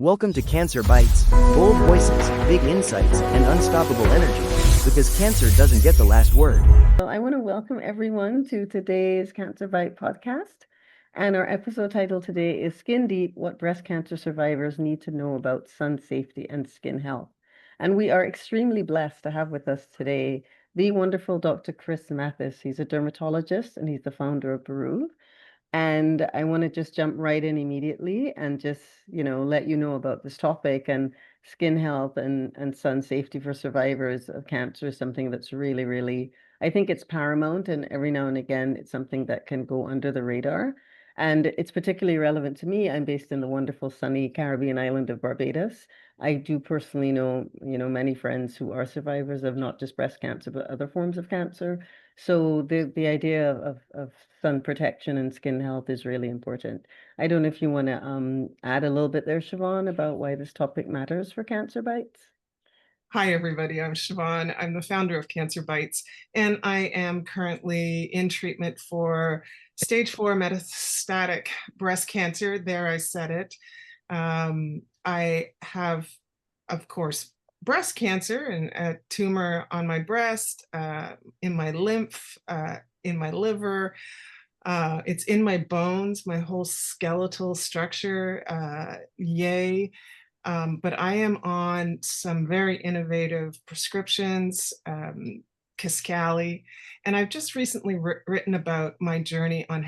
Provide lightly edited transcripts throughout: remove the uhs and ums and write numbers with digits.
Welcome to Cancer Bites, bold voices, big insights, and unstoppable energy, because cancer doesn't get the last word. Well, I want to welcome everyone to today's Cancer Bite podcast. And our episode title today is Skin Deep, What Breast Cancer Survivors Need to Know About Sun Safety and Skin Health. And we are extremely blessed to have with us today the wonderful Dr. Chris Matthys. He's a dermatologist and he's the founder of BURØV. And I want to just jump right in immediately and just, let you know about this topic and skin health and sun safety for survivors of cancer is something that's really, really, I think it's paramount. And every now and again, it's something that can go under the radar. And it's particularly relevant to me. I'm based in the wonderful sunny Caribbean island of Barbados. I do personally know, many friends who are survivors of not just breast cancer, but other forms of cancer. So the idea of sun protection and skin health is really important. I don't know if you want to add a little bit there, Siobhan, about why this topic matters for Cancer Bites. Hi, everybody. I'm Siobhan. I'm the founder of Cancer Bites, and I am currently in treatment for stage 4 metastatic breast cancer. There, I said it. I have, of course, breast cancer and a tumor on my breast, in my lymph, in my liver. It's in my bones, my whole skeletal structure. Yay. But I am on some very innovative prescriptions, Kisqali, and I've just recently written about my journey on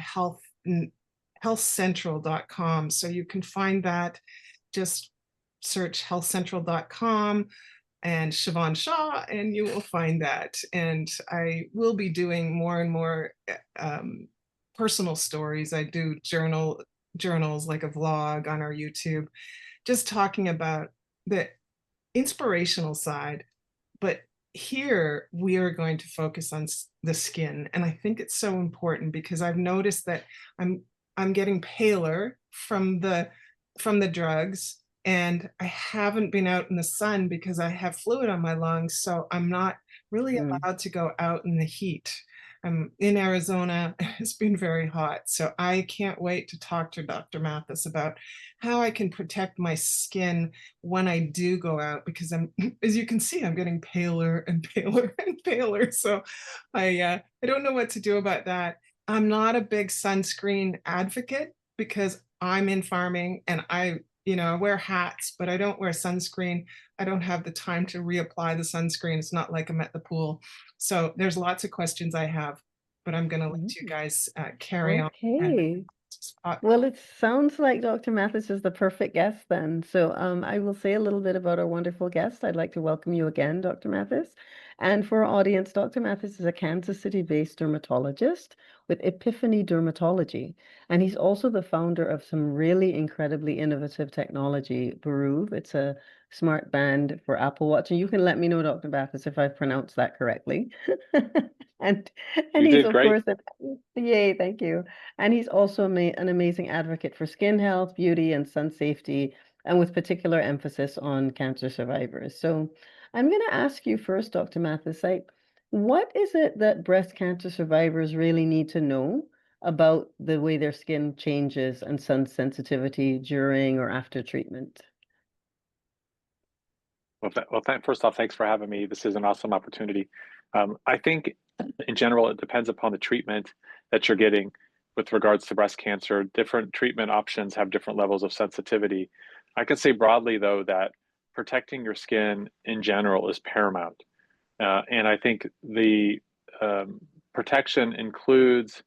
healthcentral.com. So you can find that, just search healthcentral.com and Siobhan Shaw, and you will find that. And I will be doing more and more personal stories. I do journals like a vlog on our YouTube, just talking about the inspirational side. But here we are going to focus on the skin. And I think it's so important because I've noticed that I'm getting paler from the drugs, and I haven't been out in the sun because I have fluid on my lungs. So I'm not really allowed to go out in the heat. I'm in Arizona. It's been very hot. So I can't wait to talk to Dr. Matthys about how I can protect my skin when I do go out, because as you can see, I'm getting paler and paler and paler. So I don't know what to do about that. I'm not a big sunscreen advocate because I'm in farming and I wear hats, but I don't wear sunscreen. I don't have the time to reapply the sunscreen. It's not like I'm at the pool. So there's lots of questions I have, but I'm going to let you guys carry on. Okay. Well, it sounds like Dr. Matthys is the perfect guest then. So I will say a little bit about our wonderful guest. I'd like to welcome you again, Dr. Matthys. And for our audience, Dr. Matthys is a Kansas City-based dermatologist with Epiphany Dermatology. And he's also the founder of some really incredibly innovative technology, BURØV. It's a smart band for Apple Watch. And you can let me know, Dr. Matthys, if I've pronounced that correctly. And You he's, did of great. course, yay, thank you. And he's also an amazing advocate for skin health, beauty, and sun safety, and with particular emphasis on cancer survivors. So I'm going to ask you first, Dr. Matthys, what is it that breast cancer survivors really need to know about the way their skin changes and sun sensitivity during or after treatment? First off, thanks for having me. This is an awesome opportunity. I think in general, it depends upon the treatment that you're getting with regards to breast cancer. Different treatment options have different levels of sensitivity. I can say broadly, though, that protecting your skin in general is paramount. And I think the protection includes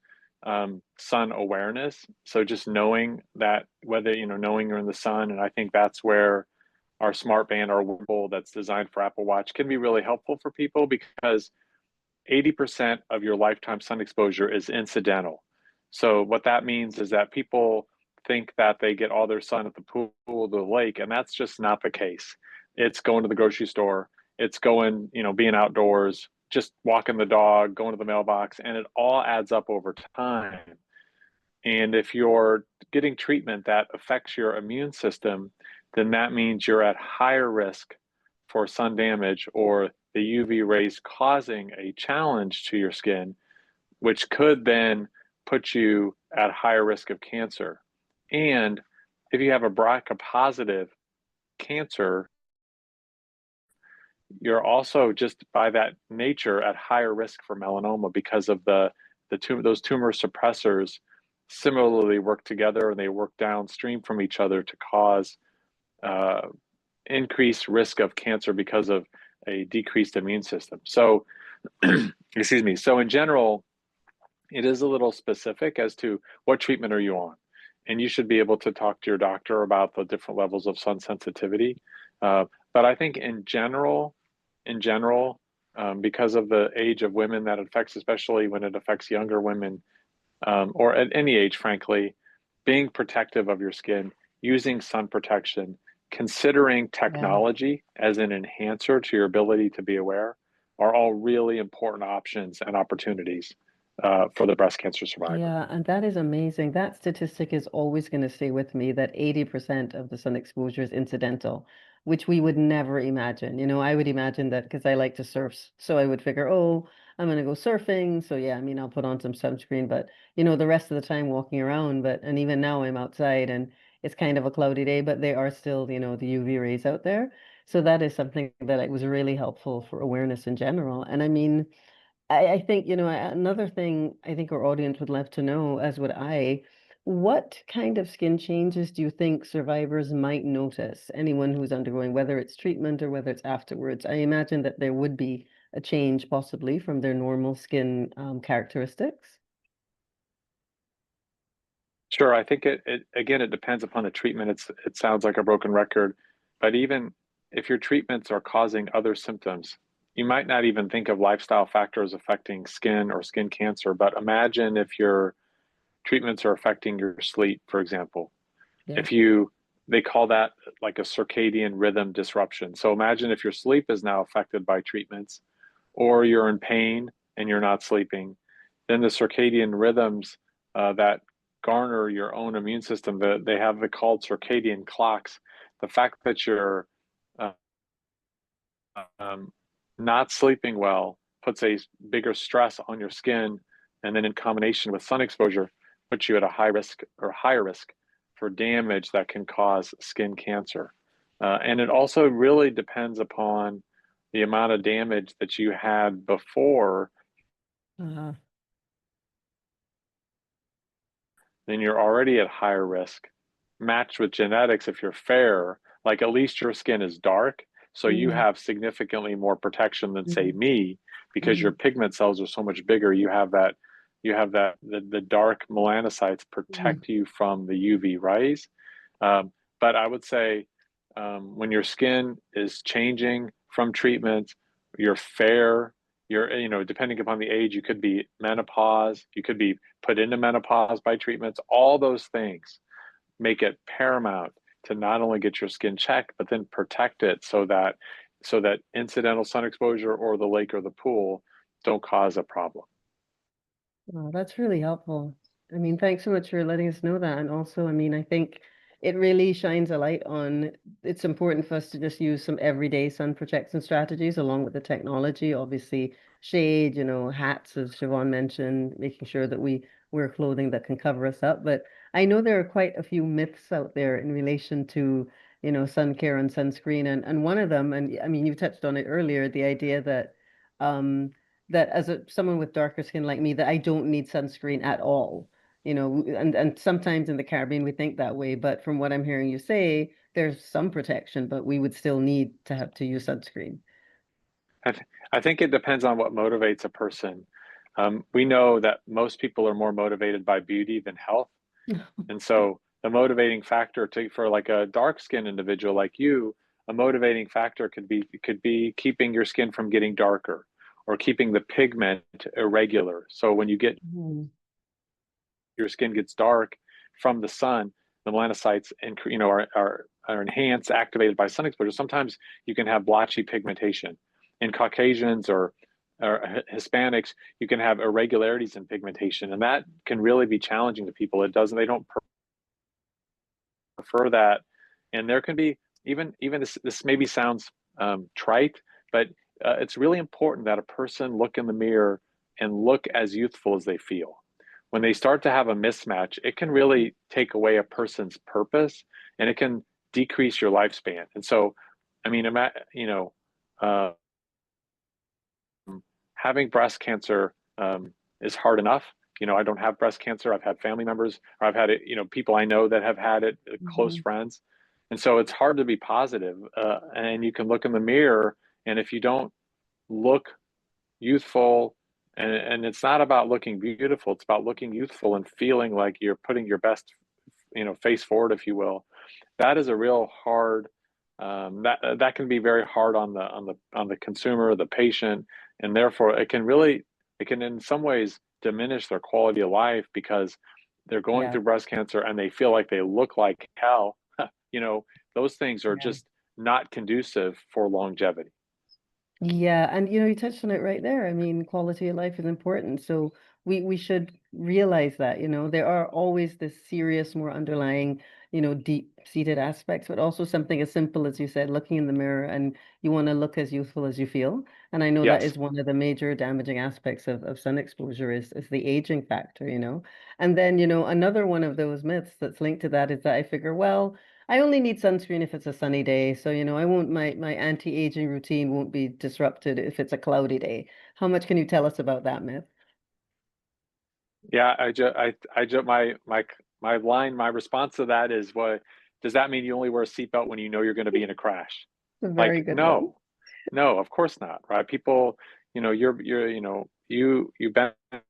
sun awareness. So just knowing that knowing you're in the sun. And I think that's where our smart band, our wearable that's designed for Apple Watch, can be really helpful for people, because 80% of your lifetime sun exposure is incidental. So what that means is that people think that they get all their sun at the pool, the lake, and that's just not the case. It's going to the grocery store, it's going, being outdoors, just walking the dog, going to the mailbox, and it all adds up over time. And if you're getting treatment that affects your immune system, then that means you're at higher risk for sun damage or the UV rays causing a challenge to your skin, which could then put you at higher risk of cancer. And if you have a BRCA positive cancer, you're also just by that nature at higher risk for melanoma because of those tumor suppressors similarly work together, and they work downstream from each other to cause increased risk of cancer because of a decreased immune system. So, excuse me. So in general, it is a little specific as to what treatment are you on, and you should be able to talk to your doctor about the different levels of sun sensitivity. But I think in general, because of the age of women that it affects, especially when it affects younger women, or at any age, frankly, being protective of your skin, using sun protection, considering technology as an enhancer to your ability to be aware, are all really important options and opportunities for the breast cancer survivor. Yeah, and that is amazing. That statistic is always going to stay with me, that 80% of the sun exposure is incidental, which we would never imagine. You know, I would imagine that because I like to surf, so I would figure, oh, I'm going to go surfing. So yeah, I mean, I'll put on some sunscreen, but you know, the rest of the time walking around, and even now I'm outside and it's kind of a cloudy day, but there are still, you know, the UV rays out there. So that is something that it was really helpful for awareness in general. And I mean, I think, you know, another thing I think our audience would love to know, as would I, what kind of skin changes do you think survivors might notice? Anyone who's undergoing, whether it's treatment or whether it's afterwards. I imagine that there would be a change possibly from their normal skin characteristics. Sure, I think it again, it depends upon the treatment. It sounds like a broken record, but even if your treatments are causing other symptoms, you might not even think of lifestyle factors affecting skin or skin cancer. But imagine if your treatments are affecting your sleep, for example. Yeah. If they call that like a circadian rhythm disruption. So imagine if your sleep is now affected by treatments, or you're in pain and you're not sleeping, then the circadian rhythms that garner your own immune system, they have the called circadian clocks. The fact that you're uh, um, not sleeping well puts a bigger stress on your skin, and then in combination with sun exposure, puts you at a high risk or higher risk for damage that can cause skin cancer. And it also really depends upon the amount of damage that you had before. Uh, Then you're already at higher risk. Matched with genetics, if you're fair, like at least your skin is dark, so you mm, have significantly more protection than say mm, me, because your mm, pigment cells are so much bigger. The dark melanocytes mm. protect you from the UV rays. But I would say when your skin is changing from treatment, you're fair, depending upon the age, you could be menopause, you could be put into menopause by treatments. All those things make it paramount to not only get your skin checked, but then protect it so that incidental sun exposure or the lake or the pool don't cause a problem. Oh, that's really helpful. I mean, thanks so much for letting us know that. And also, I mean, I think it really shines a light on it's important for us to just use some everyday sun protection strategies along with the technology. Obviously, shade, you know, hats, as Siobhan mentioned, making sure that we wear clothing that can cover us up. But I know there are quite a few myths out there in relation to, you know, sun care and sunscreen. And one of them, and I mean, you touched on it earlier, the idea that um that as someone with darker skin like me, that I don't need sunscreen at all. You know, and sometimes in the Caribbean we think that way, but from what I'm hearing you say, there's some protection, but we would still need to have to use sunscreen. I think it depends on what motivates a person. We know that most people are more motivated by beauty than health. And so the motivating factor for like a dark skinned individual like you, a motivating factor could be keeping your skin from getting darker or keeping the pigment irregular. So when Mhm. your skin gets dark from the sun, the melanocytes are enhanced, activated by sun exposure. Sometimes you can have blotchy pigmentation. In Caucasians or Hispanics, you can have irregularities in pigmentation, and that can really be challenging to people. They don't prefer that, and there can be even this maybe sounds trite, but it's really important that a person look in the mirror and look as youthful as they feel. When they start to have a mismatch, it can really take away a person's purpose, and it can decrease your lifespan. And so, I mean, uh, having breast cancer is hard enough. I don't have breast cancer. I've had family members, or I've had it, people I know that have had it, close friends. And so it's hard to be positive. And you can look in the mirror, and if you don't look youthful, and it's not about looking beautiful, it's about looking youthful and feeling like you're putting your best, face forward, if you will. That is a real hard, that can be very hard on the consumer, the patient, and therefore it can in some ways diminish their quality of life, because they're going Yeah. through breast cancer and they feel like they look like hell. Those things are Yeah. just not conducive for longevity. Yeah, and you touched on it right there. I mean, quality of life is important. So we should realize that, there are always this serious, more underlying, deep-seated aspects, but also something as simple as you said, looking in the mirror, and you want to look as youthful as you feel. And I know that Yes. is one of the major damaging aspects of sun exposure is the aging factor, And then, another one of those myths that's linked to that is that I figure, well, I only need sunscreen if it's a sunny day. So, I won't my anti-aging routine won't be disrupted if it's a cloudy day. How much can you tell us about that myth? Yeah, my response to that is, what does that mean? You only wear a seatbelt when you know you're going to be in a crash? A very Like, good one. no, no, of course not, right? People, you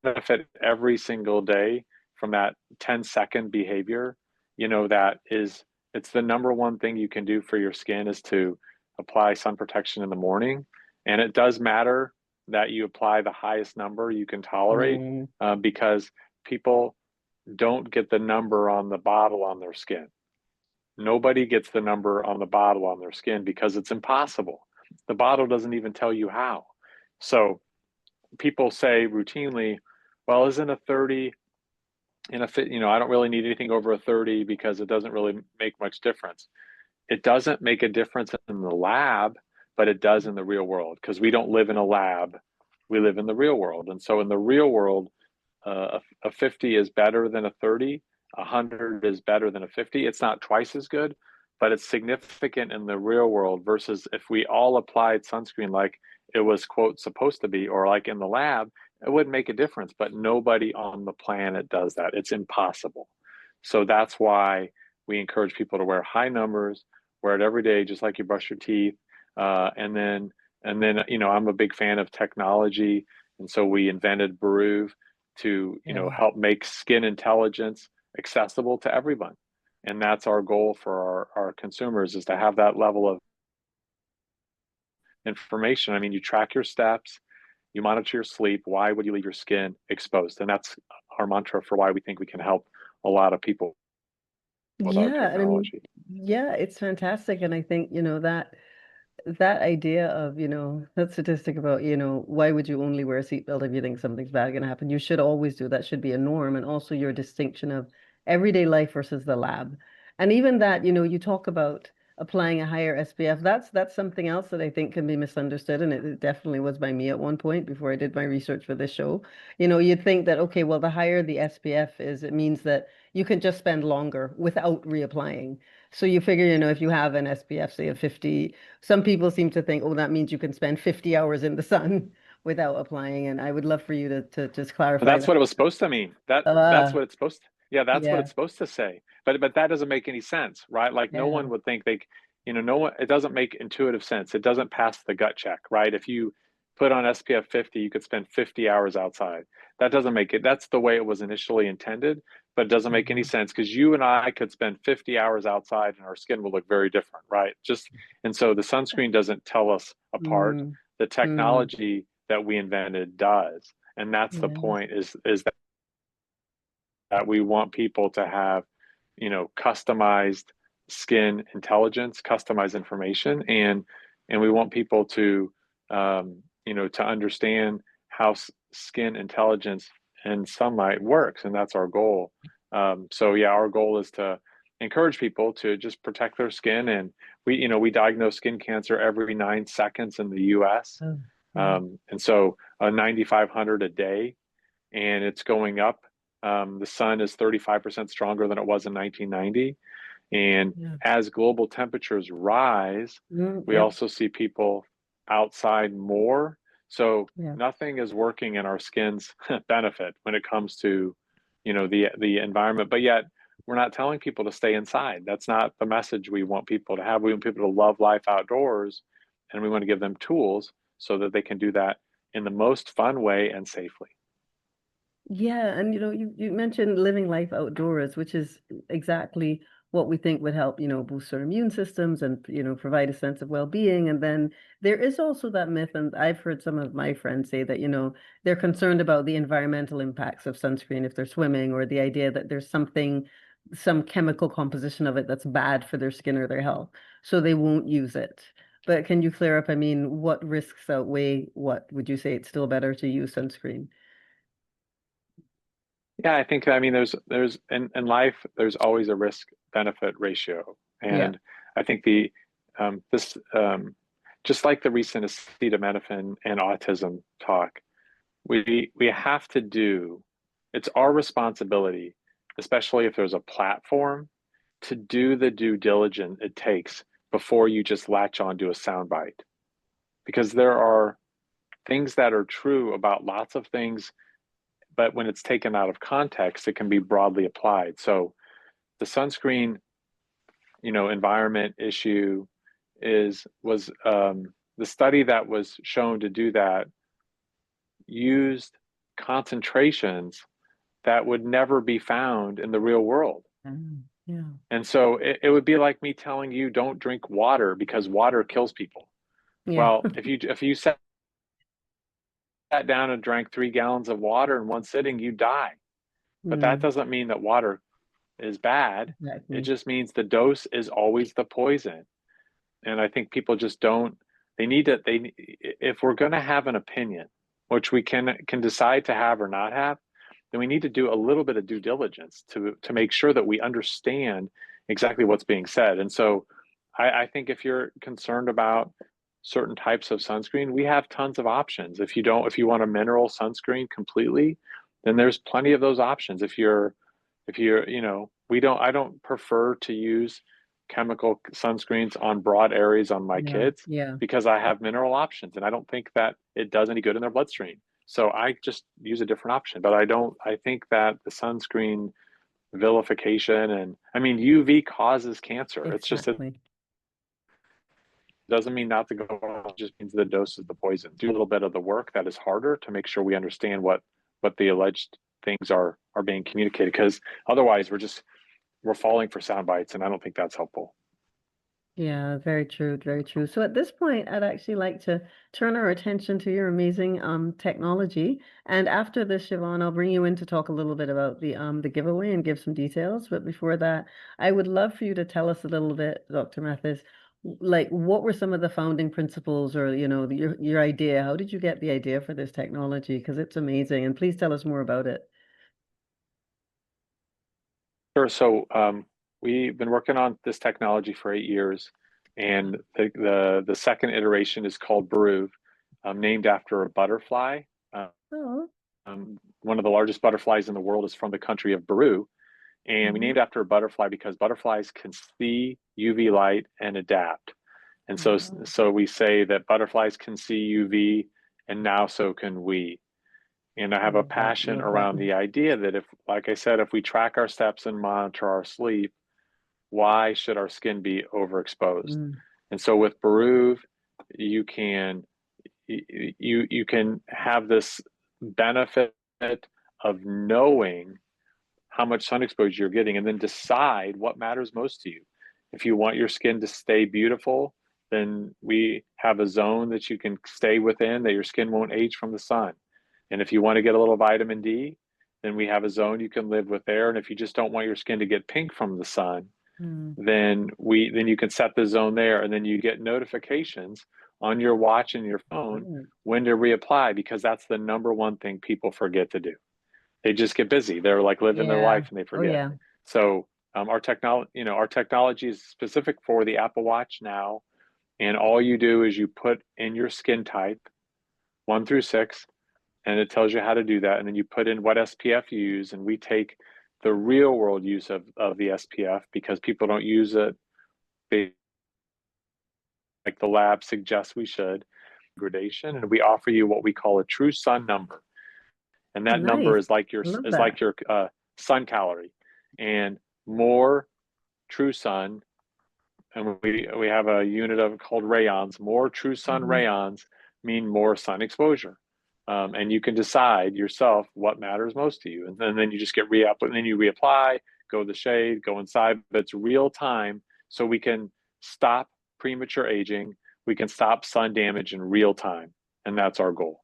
benefit every single day from that 10-second behavior. That is, it's the number one thing you can do for your skin, is to apply sun protection in the morning. And it does matter that you apply the highest number you can tolerate, Mm, because people don't get the number on the bottle on their skin. Nobody gets the number on the bottle on their skin, because it's impossible. The bottle doesn't even tell you how. So people say routinely, well, isn't a 30 in a fit, I don't really need anything over a 30 because it doesn't really make much difference. It doesn't make a difference in the lab, but it does in the real world, because we don't live in a lab. We live in the real world. And so in the real world, a 50 is better than a 30. 100 is better than a 50. It's not twice as good, but it's significant in the real world, versus if we all applied sunscreen like it was, quote, supposed to be, or like in the lab, it wouldn't make a difference. But nobody on the planet does that. It's impossible. So that's why we encourage people to wear high numbers, wear it every day, just like you brush your teeth. And then, I'm a big fan of technology. And so we invented BURØV to, yeah. help make skin intelligence accessible to everyone. And that's our goal for our consumers, is to have that level of information. I mean, you track your steps, you monitor your sleep. Why would you leave your skin exposed? And that's our mantra for why we think we can help a lot of people with our Yeah, and I mean, technology. yeah, it's fantastic. And I think, that idea of, that statistic about, why would you only wear a seatbelt if you think something's bad going to happen? You should always do that, should be a norm. And also your distinction of everyday life versus the lab. And even that, you talk about applying a higher SPF. That's something else that I think can be misunderstood. And it definitely was by me at one point before I did my research for this show. You'd think that, okay, well, the higher the SPF is, it means that you can just spend longer without reapplying. So you figure, if you have an SPF, say of 50, some people seem to think, oh, that means you can spend 50 hours in the sun without applying. And I would love for you to just But clarify that's that. what it was supposed to mean. That's Uh, what it's supposed to, yeah, that's what yeah, it's supposed to say. But that doesn't make any sense, right? Like, no yeah. one would think no one, it doesn't make intuitive sense. It doesn't pass the gut check, right? If you put on SPF 50, you could spend 50 hours outside. That doesn't make it, that's the way it was initially intended, but it doesn't make any Mhm. sense, because you and I could spend 50 hours outside and our skin will look very different, right? And so the sunscreen doesn't tell us apart. Mm, The mm, technology that we invented does. And that's the yeah, point, is that we want people to have, customized skin intelligence, customized information, and we want people to, to understand how skin intelligence and sunlight works, and that's our goal. So yeah, our goal is to encourage people to just protect their skin, and we diagnose skin cancer every 9 seconds in the U.S. oh, yeah, And so 9,500 a day, and it's going up. The sun is 35% stronger than it was in 1990. And Yeah. as global temperatures rise, we Yep. also see people outside more. So Yeah. nothing is working in our skin's benefit when it comes to, the environment. But yet we're not telling people to stay inside. That's not the message we want people to have. We want people to love life outdoors, and we want to give them tools so that they can do that in the most fun way and safely. Yeah, and you mentioned living life outdoors, which is exactly what we think would help, boost our immune systems and, provide a sense of well-being. And then there is also that myth, and I've heard some of my friends say that, they're concerned about the environmental impacts of sunscreen if they're swimming, or the idea that there's some chemical composition of it that's bad for their skin or their health, so they won't use it. But can you clear up, I mean, what risks outweigh what? Would you say it's still better to use sunscreen? Yeah, I mean, there's in life, there's always a risk benefit ratio. Yeah. And I think this, just like the recent acetaminophen and autism talk, we have to it's our responsibility, especially if there's a platform, to do the due diligence it takes before you just latch onto a soundbite. Because there are things that are true about lots of things, but when it's taken out of context, it can be broadly applied. So the sunscreen, environment issue was the study that was shown to do that used concentrations that would never be found in the real world. Yeah. And so it would be like me telling you don't drink water because water kills people. Yeah. Well, if you sat down and drank 3 gallons of water in one sitting, you die. But that Mm, doesn't mean that water is bad. It exactly. just means the dose is always the poison. And I think people just don't, if we're going to have an opinion, which we can decide to have or not have, then we need to do a little bit of due diligence to make sure that we understand exactly what's being said. And so I think if you're concerned about certain types of sunscreen, we have tons of options. If you want a mineral sunscreen completely, then there's plenty of those options. I don't prefer to use chemical sunscreens on broad areas on my Yeah. kids Yeah. because I have mineral options and I don't think that it does any good in their bloodstream. So I just use a different option. But I think that the sunscreen vilification, and I mean, UV causes cancer. It Exactly. doesn't mean not to go on, it just means the dose is the poison. Do a little bit of the work that is harder to make sure we understand what the alleged things are being communicated, because otherwise we're falling for sound bites, and I don't think that's helpful. Yeah, very true, very true. So at this point, I'd actually like to turn our attention to your amazing technology. And after this, Siobhan, I'll bring you in to talk a little bit about the giveaway and give some details. But before that, I would love for you to tell us a little bit, Dr. Matthys, like what were some of the founding principles, or your idea? How did you get the idea for this technology? Because it's amazing. And please tell us more about it. Sure. So we've been working on this technology for 8 years, and the second iteration is called BURØV, named after a butterfly. Uh, Oh. One of the largest butterflies in the world is from the country of Peru, and we Mm-hmm. named after a butterfly because butterflies can see UV light and adapt. And Wow. so we say that butterflies can see UV, and now so can we. And I have a Love that. passion Love that. around the idea that like I said, if we track our steps and monitor our sleep, why should our skin be overexposed? Mm. And so with BURØV, you can you can have this benefit of knowing how much sun exposure you're getting, and then decide what matters most to you. If you want your skin to stay beautiful, then we have a zone that you can stay within that your skin won't age from the sun. And if you want to get a little vitamin D, then we have a zone you can live with there. And if you just don't want your skin to get pink from the sun, Mm. then you can set the zone there, and then you get notifications on your watch and your phone Brilliant. when to reapply, because that's the number one thing people forget to do. They just get busy. They're like living their Yeah. life and they Oh, forget. yeah. So our technology is specific for the Apple Watch now, and all you do is you put in your skin type 1 through 6, and it tells you how to do that. And then you put in what SPF you use, and we take the real world use of the SPF, because people don't use it like the lab suggests we should, gradation, and we offer you what we call a true sun number. And that number Nice. is like your Love that. sun calorie. And more true sun, and we have a unit of called rayons. More true sun rayons mean more sun exposure. And you can decide yourself what matters most to you. And then you just get and then you reapply, go to the shade, go inside. But it's real time, so we can stop premature aging. We can stop sun damage in real time. And that's our goal.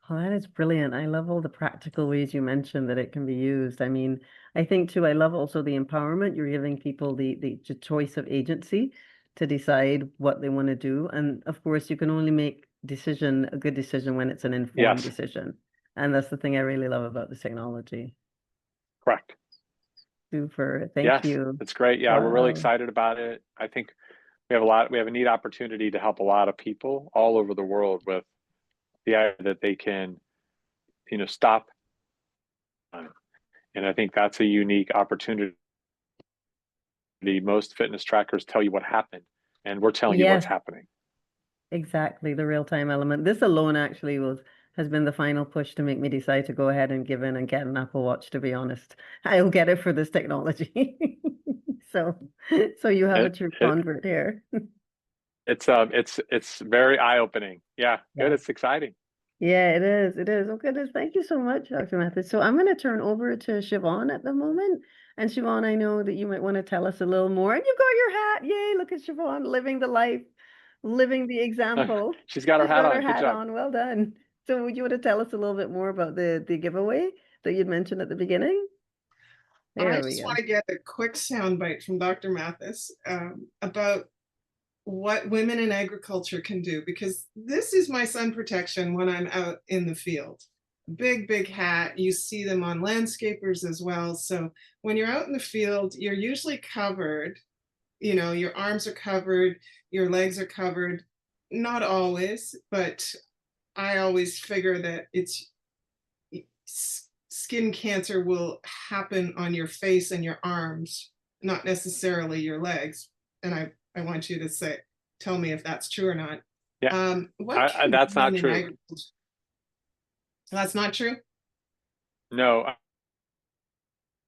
Oh, that is brilliant. I love all the practical ways you mentioned that it can be used. I mean, I think too, I love also the empowerment. You're giving people the choice of agency to decide what they want to do. And of course, you can only make a good decision when it's an informed Yes. decision. And that's the thing I really love about this technology. Correct. Super. Thank Yes, you. it's great. Yeah, we're really Wow. excited about it. I think we have a neat opportunity to help a lot of people all over the world with the idea that they can, stop. And I think that's a unique opportunity. Most fitness trackers tell you what happened, and we're telling you what's Yes, happening. exactly. The real-time element. This alone actually has been the final push to make me decide to go ahead and give in and get an Apple Watch, to be honest. I'll get it for this technology. So you have a It, true it convert here. it's very eye-opening. Yeah, good. Yeah. It's exciting. Yeah, it is. It is. Oh, goodness. Thank you so much, Dr. Matthys. So I'm going to turn over to Siobhan at the moment. And Siobhan, I know that you might want to tell us a little more. And you've got your hat. Yay, look at Siobhan living the life, living the example. She's got her She's hat got on. her Good hat job. on. Well done. So would you want to tell us a little bit more about the giveaway that you'd mentioned at the beginning? I There we just go. want to get a quick soundbite from Dr. Matthys about what women in agriculture can do, because this is my sun protection when I'm out in the field. Big hat. You see them on landscapers as well. So when you're out in the field, you're usually covered. Your arms are covered, your legs are covered. Not always, but I always figure that skin cancer will happen on your face and your arms, not necessarily your legs. And I want you to tell me if that's true or not. Yeah, that's not true. That's not true? No,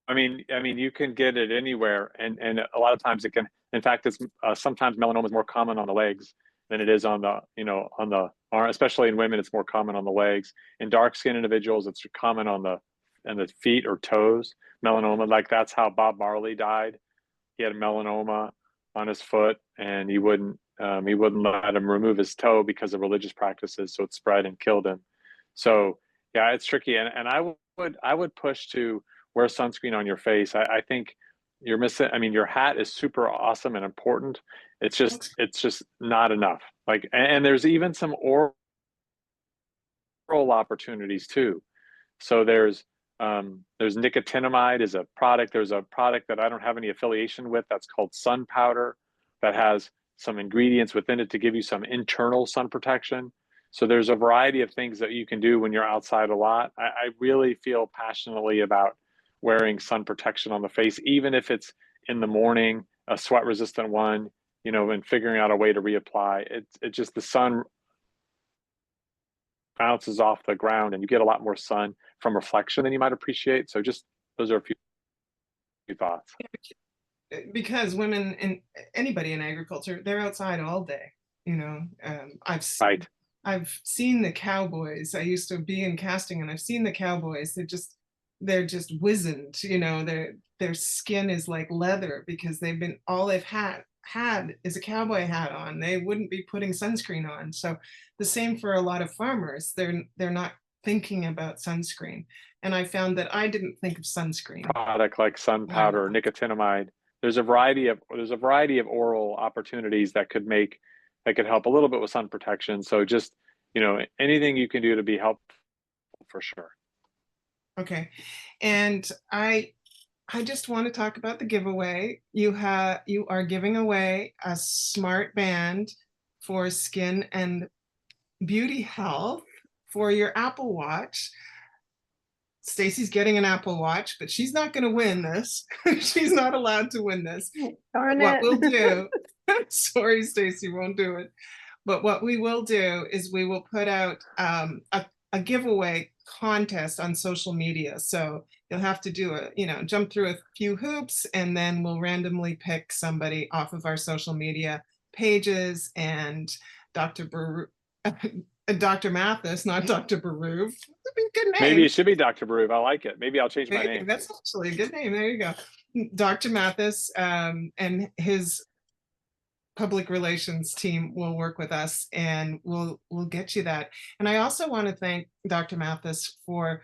I mean, you can get it anywhere, and a lot of times it can. In fact, it's sometimes melanoma is more common on the legs than it is on the on the arm. Especially in women, it's more common on the legs. In dark skinned individuals, it's common on the feet or toes. Melanoma, like that's how Bob Marley died. He had a melanoma on his foot, and he wouldn't let him remove his toe because of religious practices, so it spread and killed him. So yeah, it's tricky, and I would push to wear sunscreen on your face. I think you're missing. I mean, your hat is super awesome and important. It's just not enough. Like, and there's even some oral opportunities too. So there's nicotinamide is a product. There's a product that I don't have any affiliation with that's called sun powder that has some ingredients within it to give you some internal sun protection. So there's a variety of things that you can do when you're outside a lot. I really feel passionately about wearing sun protection on the face, even if it's in the morning, a sweat resistant one, and figuring out a way to reapply. It's just the sun bounces off the ground and you get a lot more sun from reflection than you might appreciate. So just those are a few thoughts. Because women and anybody in agriculture, they're outside all day. I've seen the cowboys. I used to be in casting, and I've seen the cowboys. They're just wizened. Their skin is like leather because all they've had is a cowboy hat on. They wouldn't be putting sunscreen on. So the same for a lot of farmers. They're not thinking about sunscreen. And I found that I didn't think of sunscreen. Product like sun powder or nicotinamide. There's a variety of oral opportunities that could help a little bit with sun protection. So just, anything you can do to be helpful for sure. Okay. And I just want to talk about the giveaway. You are giving away a smart band for skin and beauty health for your Apple Watch. Stacey's getting an Apple Watch, but she's not going to win this. She's not allowed to win this. Darn What it. we'll do, sorry, Stacey, won't do it. But what we will do is we will put out a giveaway contest on social media. So you'll have to do jump through a few hoops, and then we'll randomly pick somebody off of our social media pages. And Dr. Matthys, not Dr. BURØV. That'd be a good name. Maybe it should be Dr. BURØV. I like it. Maybe I'll change my name. That's actually a good name. There you go. Dr. Matthys and his public relations team will work with us, and we'll get you that. And I also want to thank Dr. Matthys for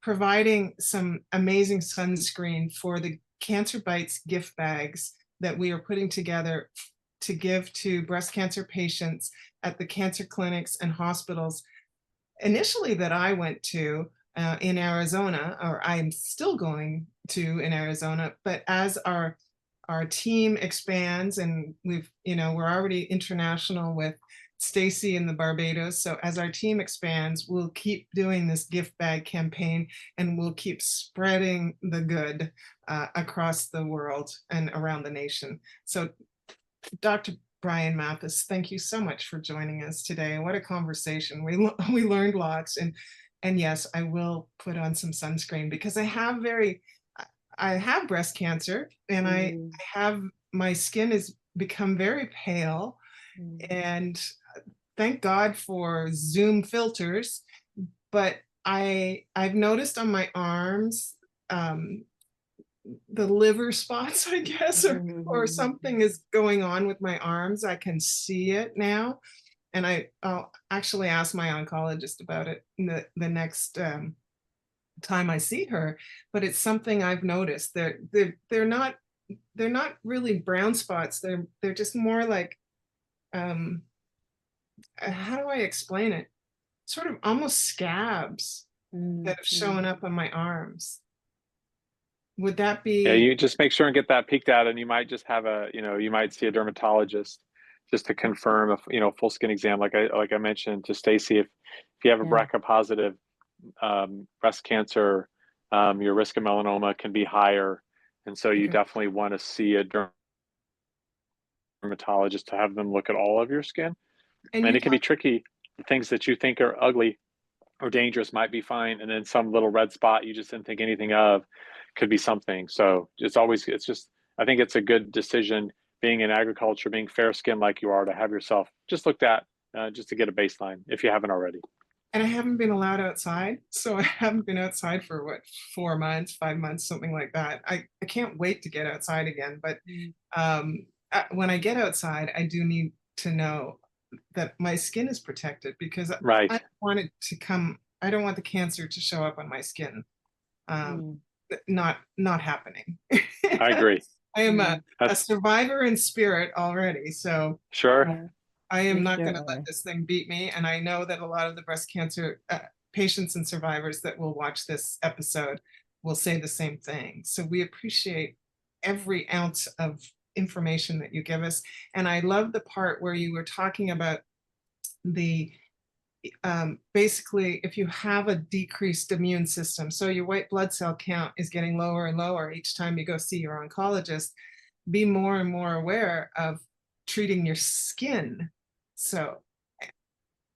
providing some amazing sunscreen for the Cancer Bites gift bags that we are putting together to give to breast cancer patients at the cancer clinics and hospitals initially that I went to in Arizona, or I'm still going to in Arizona. But as our team expands, and we're already international with Stacey in the Barbados. So as our team expands, we'll keep doing this gift bag campaign, and we'll keep spreading the good across the world and around the nation. So Dr. Brian Matthys, thank you so much for joining us today. What a conversation. We learned lots, and yes, I will put on some sunscreen because I have breast cancer, and I have, my skin has become very pale, and thank God for Zoom filters. But I've noticed on my arms, the liver spots, I guess, or something is going on with my arms. I can see it now. And I'll actually ask my oncologist about it the next time I see her. But it's something I've noticed. They're not really brown spots. They're just more like, how do I explain it? Sort of almost scabs that have shown up on my arms. Would that be? Yeah, you just make sure and get that peeked out, and you might just have you might see a dermatologist just to confirm a full skin exam. Like I mentioned to Stacey, if you have a BRCA positive breast cancer, your risk of melanoma can be higher, and so you definitely want to see a dermatologist to have them look at all of your skin. And it can be tricky. The things that you think are ugly or dangerous might be fine, and then some little red spot you just didn't think anything of could be something. So I think it's a good decision, being in agriculture, being fair skinned like you are, to have yourself just looked at, just to get a baseline if you haven't already. And I haven't been allowed outside. So I haven't been outside for 4 months, 5 months, something like that. I can't wait to get outside again. But when I get outside, I do need to know that my skin is protected, because I don't want it to come. I don't want the cancer to show up on my skin. Not happening. I agree. I am a survivor in spirit already. So sure. I am not going to let this thing beat me. And I know that a lot of the breast cancer patients and survivors that will watch this episode will say the same thing. So we appreciate every ounce of information that you give us. And I love the part where you were talking about the basically, if you have a decreased immune system, so your white blood cell count is getting lower and lower each time you go see your oncologist, be more and more aware of treating your skin. So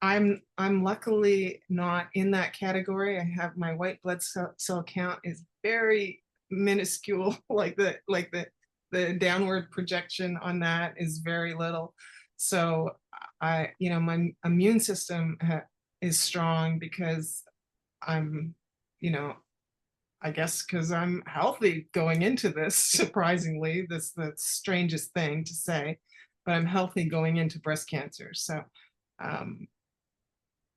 I'm luckily not in that category. I have, my white blood cell count is very minuscule, like the downward projection on that is very little. So my immune system is strong because I'm, I guess because I'm healthy going into this, surprisingly, that's the strangest thing to say, but I'm healthy going into breast cancer. So,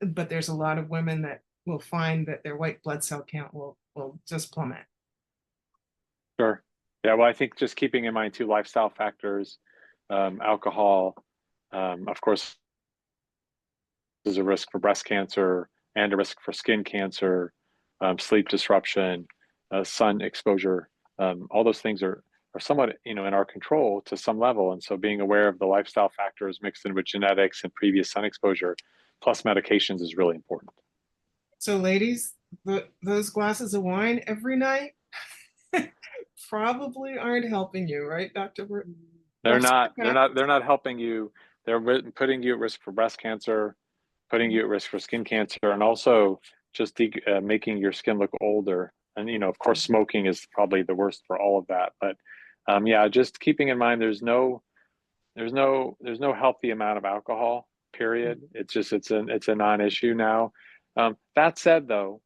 but there's a lot of women that will find that their white blood cell count will just plummet. Sure. Yeah, well, I think just keeping in mind 2 lifestyle factors, alcohol, of course, is a risk for breast cancer and a risk for skin cancer, sleep disruption, sun exposure. All those things are somewhat, in our control to some level. And so being aware of the lifestyle factors mixed in with genetics and previous sun exposure, plus medications, is really important. So ladies, those glasses of wine every night probably aren't helping you, right, Dr. They're not helping you. They're putting you at risk for breast cancer, putting you at risk for skin cancer, and also just making your skin look older. And, you know, of course, smoking is probably the worst for all of that. But yeah, just keeping in mind, there's no healthy amount of alcohol, period. It's just, it's a non-issue now. That said, though,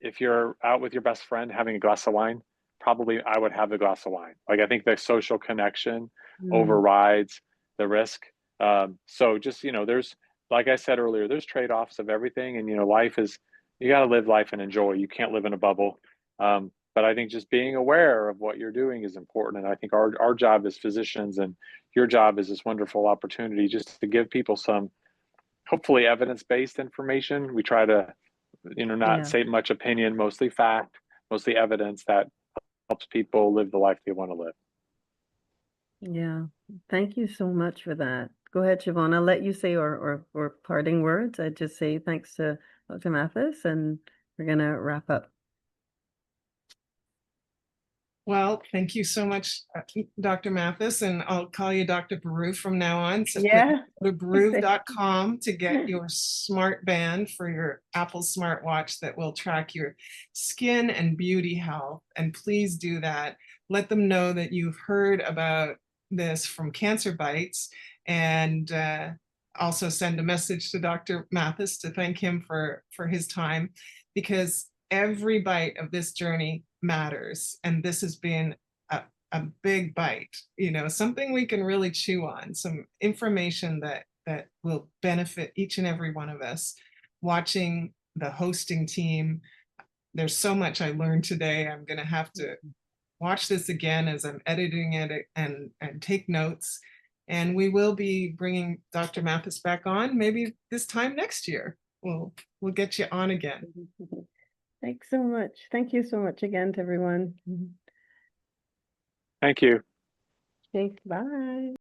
if you're out with your best friend having a glass of wine, probably I would have the glass of wine. Like, I think the social connection overrides the risk. So just, you know, there's, like I said earlier, there's trade-offs of everything. And, you know, life is, you got to live life and enjoy. You can't live in a bubble. But I think just being aware of what you're doing is important. And I think our job as physicians, and your job is this wonderful opportunity just to give people some, hopefully, evidence-based information. We try to, you know, not say much opinion, mostly fact, mostly evidence that helps people live the life they want to live. Yeah, thank you so much for that. Go ahead, Siobhan. I'll let you say or parting words. I'd just say thanks to Dr. Matthys, and we're gonna wrap up. Well, thank you so much, Dr. Matthys, and I'll call you Dr. BURØV from now on. So Yeah. go to BURØV.com to get your smart band for your Apple smartwatch that will track your skin and beauty health. And please do that. Let them know that you've heard about this from Cancer Bites, and also send a message to Dr. Matthys to thank him for his time, because every bite of this journey matters. And this has been a big bite, you know, something we can really chew on, some information that will benefit each and every one of us. Watching the hosting team, there's so much I learned today. I'm going to have to watch this again as I'm editing it and take notes. And we will be bringing Dr. Matthys back on, maybe this time next year. We'll get you on again. Thanks so much. Thank you so much again to everyone. Thank you. Okay, bye.